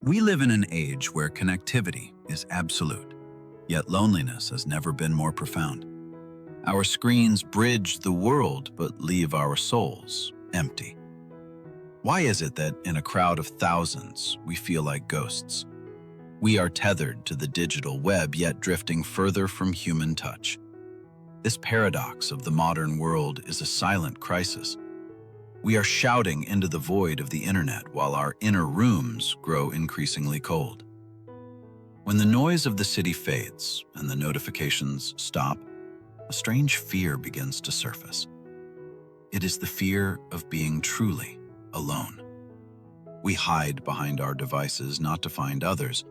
We live in an age where connectivity is absolute, yet loneliness has never been more profound. Our screens bridge the world but leave our souls empty. Why is it that in a crowd of thousands, we feel like ghosts? We are tethered to the digital web, yet drifting further from human touch. This paradox of the modern world is a silent crisis. We are shouting into the void of the internet while our inner rooms grow increasingly cold. When the noise of the city fades and the notifications stop, a strange fear begins to surface. It is the fear of being truly alone. We hide behind our devices not to find others,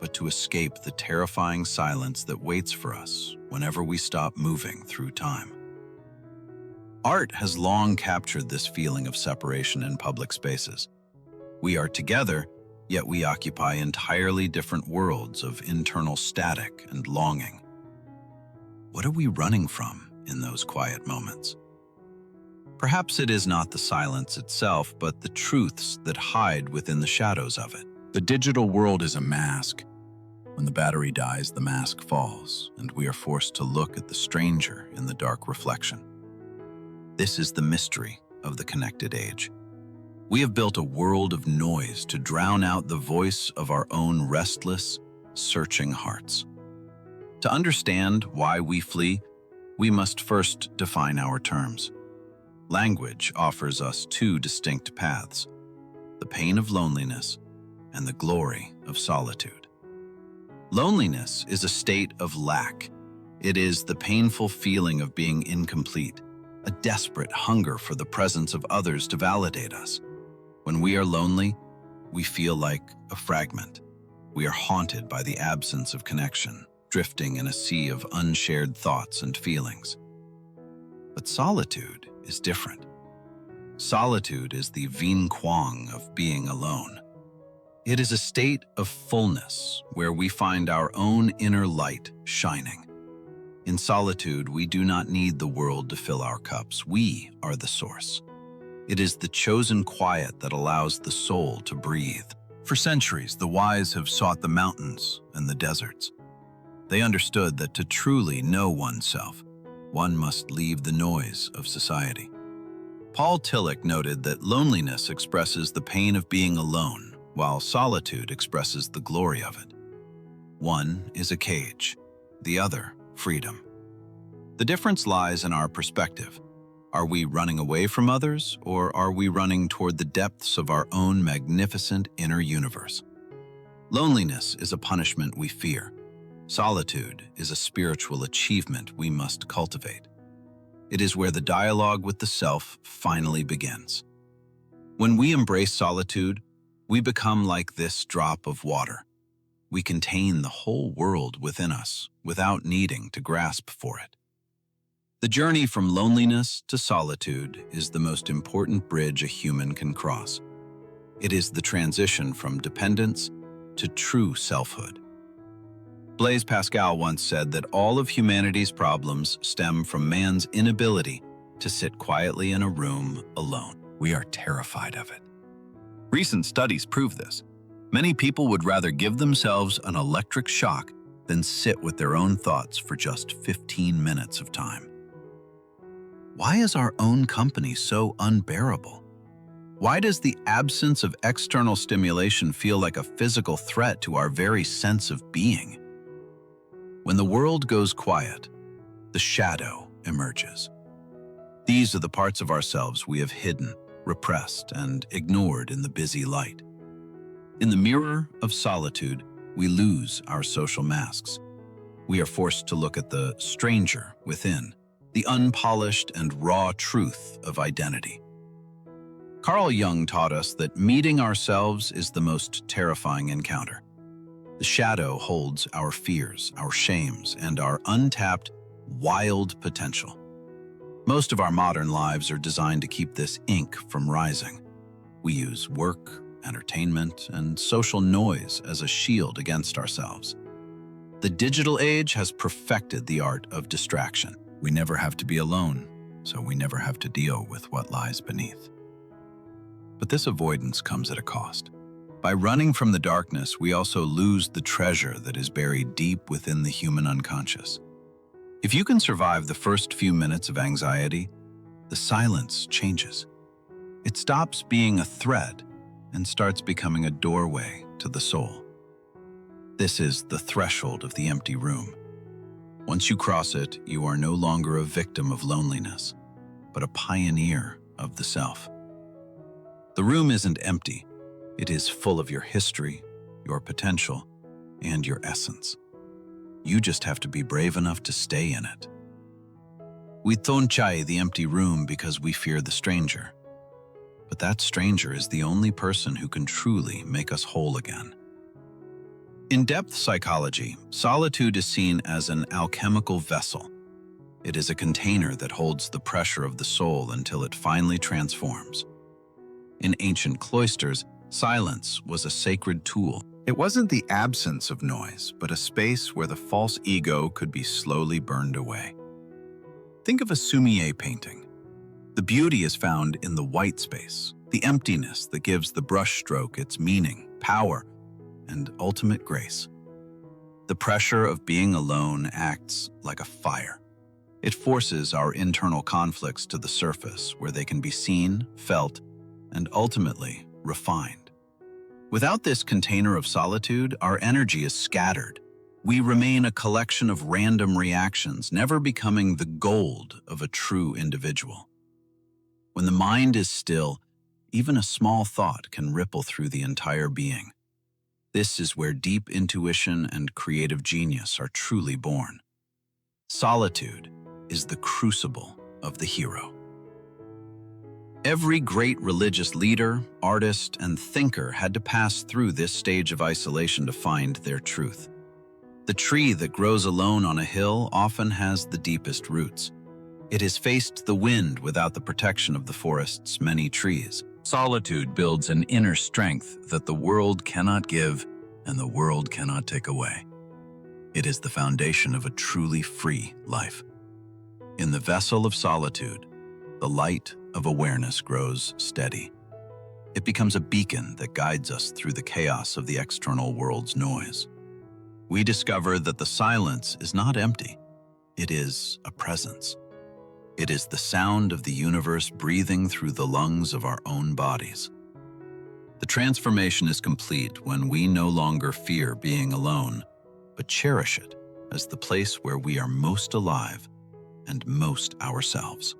but to escape the terrifying silence that waits for us whenever we stop moving through time. Art has long captured this feeling of separation in public spaces. We are together, yet we occupy entirely different worlds of internal static and longing. What are we running from in those quiet moments? Perhaps it is not the silence itself, but the truths that hide within the shadows of it. The digital world is a mask. When the battery dies, the mask falls, and we are forced to look at the stranger in the dark reflection. This is the mystery of the connected age. We have built a world of noise to drown out the voice of our own restless, searching hearts. To understand why we flee, we must first define our terms. Language offers us two distinct paths: the pain of loneliness and the glory of solitude. Loneliness is a state of lack. It is the painful feeling of being incomplete, a desperate hunger for the presence of others to validate us. When we are lonely, we feel like a fragment. We are haunted by the absence of connection, drifting in a sea of unshared thoughts and feelings. But solitude is different. Solitude is the yin quang of being alone. It is a state of fullness where we find our own inner light shining. In solitude, we do not need the world to fill our cups. We are the source. It is the chosen quiet that allows the soul to breathe. For centuries, the wise have sought the mountains and the deserts. They understood that to truly know oneself, one must leave the noise of society. Tillich noted that loneliness expresses the pain of being alone, while solitude expresses the glory of it. One is a cage, the other freedom. The difference lies in our perspective. Are we running away from others, or are we running toward the depths of our own magnificent inner universe? Loneliness is a punishment we fear. Solitude is a spiritual achievement we must cultivate. It is where the dialogue with the self finally begins. When we embrace solitude, we become like this drop of water. We contain the whole world within us without needing to grasp for it. The journey from loneliness to solitude is the most important bridge a human can cross. It is the transition from dependence to true selfhood. Blaise Pascal once said that all of humanity's problems stem from man's inability to sit quietly in a room alone. We are terrified of it. Recent studies prove this. Many people would rather give themselves an electric shock than sit with their own thoughts for just 15 minutes of time. Why is our own company so unbearable? Why does the absence of external stimulation feel like a physical threat to our very sense of being? When the world goes quiet, the shadow emerges. These are the parts of ourselves we have hidden, repressed, and ignored in the busy light. In the mirror of solitude, we lose our social masks. We are forced to look at the stranger within, the unpolished and raw truth of identity. Carl Jung taught us that meeting ourselves is the most terrifying encounter. The shadow holds our fears, our shames, and our untapped, wild potential. Most of our modern lives are designed to keep this ink from rising. We use work, entertainment, and social noise as a shield against ourselves. The digital age has perfected the art of distraction. We never have to be alone, so we never have to deal with what lies beneath. But this avoidance comes at a cost. By running from the darkness, we also lose the treasure that is buried deep within the human unconscious. If you can survive the first few minutes of anxiety, the silence changes. It stops being a threat and starts becoming a doorway to the soul. This is the threshold of the empty room. Once you cross it, you are no longer a victim of loneliness, but a pioneer of the self. The room isn't empty. It is full of your history, your potential, and your essence. You just have to be brave enough to stay in it. We thonchai the empty room because we fear the stranger. But that stranger is the only person who can truly make us whole again. In depth psychology, solitude is seen as an alchemical vessel. It is a container that holds the pressure of the soul until it finally transforms. In ancient cloisters, silence was a sacred tool. It wasn't the absence of noise, but a space where the false ego could be slowly burned away. Think of a Sumier painting. The beauty is found in the white space, the emptiness that gives the brushstroke its meaning, power, and ultimate grace. The pressure of being alone acts like a fire. It forces our internal conflicts to the surface where they can be seen, felt, and ultimately refined. Without this container of solitude, our energy is scattered. We remain a collection of random reactions, never becoming the gold of a true individual. When the mind is still, even a small thought can ripple through the entire being. This is where deep intuition and creative genius are truly born. Solitude is the crucible of the hero. Every great religious leader, artist, and thinker had to pass through this stage of isolation to find their truth. The tree that grows alone on a hill often has the deepest roots. It has faced the wind without the protection of the forest's many trees. Solitude builds an inner strength that the world cannot give and the world cannot take away. It is the foundation of a truly free life. In the vessel of solitude, the light of awareness grows steady. It becomes a beacon that guides us through the chaos of the external world's noise. We discover that the silence is not empty. It is a presence. It is the sound of the universe breathing through the lungs of our own bodies. The transformation is complete when we no longer fear being alone, but cherish it as the place where we are most alive and most ourselves.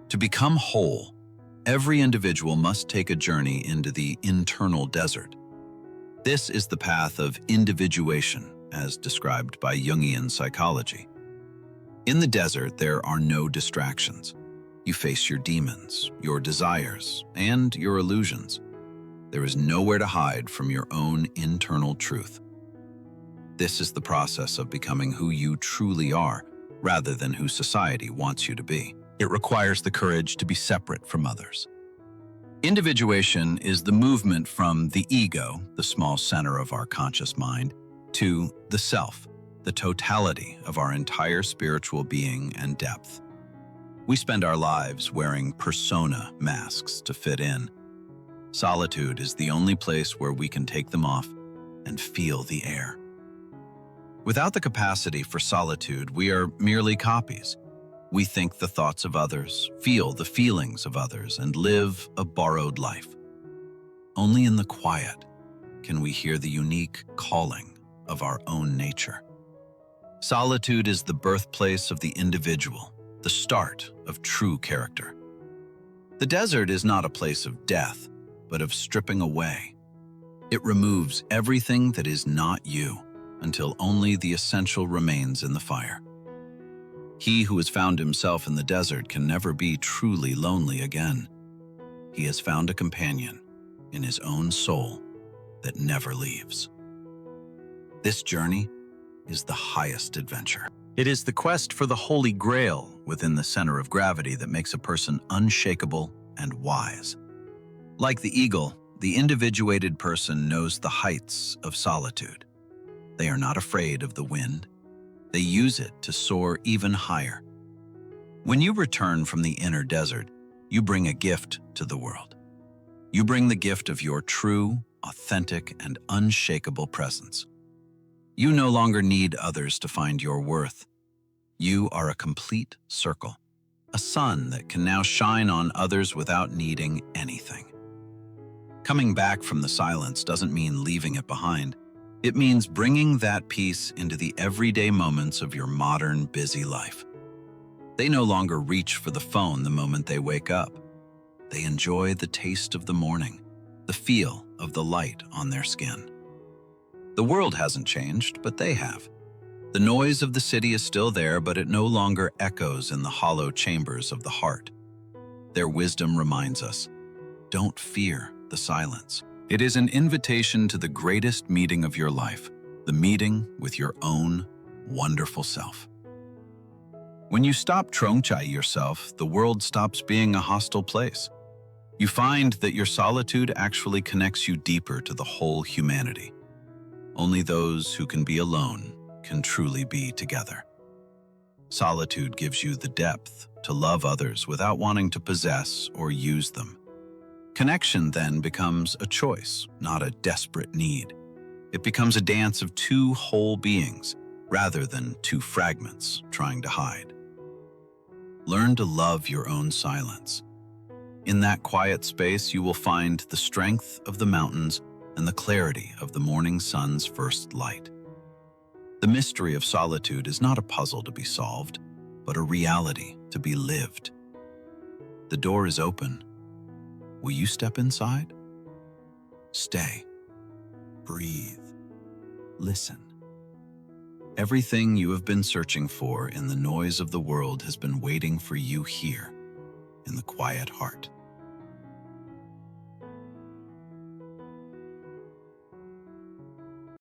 To become whole, every individual must take a journey into the internal desert. This is the path of individuation, as described by Jungian psychology. In the desert, there are no distractions. You face your demons, your desires, and your illusions. There is nowhere to hide from your own internal truth. This is the process of becoming who you truly are, rather than who society wants you to be. It requires the courage to be separate from others. Individuation is the movement from the ego, the small center of our conscious mind, to the self, the totality of our entire spiritual being and depth. We spend our lives wearing persona masks to fit in. Solitude is the only place where we can take them off and feel the air. Without the capacity for solitude, we are merely copies. We think the thoughts of others, feel the feelings of others, and live a borrowed life. Only in the quiet can we hear the unique calling of our own nature. Solitude is the birthplace of the individual, the start of true character. The desert is not a place of death, but of stripping away. It removes everything that is not you until only the essential remains in the fire. He who has found himself in the desert can never be truly lonely again. He has found a companion in his own soul that never leaves. This journey is the highest adventure. It is the quest for the Holy Grail within the center of gravity that makes a person unshakable and wise. Like the eagle, the individuated person knows the heights of solitude. They are not afraid of the wind. They use it to soar even higher. When you return from the inner desert, you bring a gift to the world. You bring the gift of your true, authentic, and unshakable presence. You no longer need others to find your worth. You are a complete circle, a sun that can now shine on others without needing anything. Coming back from the silence doesn't mean leaving it behind. It means bringing that peace into the everyday moments of your modern, busy life. They no longer reach for the phone the moment they wake up. They enjoy the taste of the morning, the feel of the light on their skin. The world hasn't changed, but they have. The noise of the city is still there, but it no longer echoes in the hollow chambers of the heart. Their wisdom reminds us, don't fear the silence. It is an invitation to the greatest meeting of your life, the meeting with your own wonderful self. When you stop trongchai yourself, the world stops being a hostile place. You find that your solitude actually connects you deeper to the whole humanity. Only those who can be alone can truly be together. Solitude gives you the depth to love others without wanting to possess or use them. Connection then becomes a choice, not a desperate need. It becomes a dance of two whole beings, rather than two fragments trying to hide. Learn to love your own silence. In that quiet space, you will find the strength of the mountains and the clarity of the morning sun's first light. The mystery of solitude is not a puzzle to be solved, but a reality to be lived. The door is open. Will you step inside? Stay. Breathe. Listen. Everything you have been searching for in the noise of the world has been waiting for you here, in the quiet heart.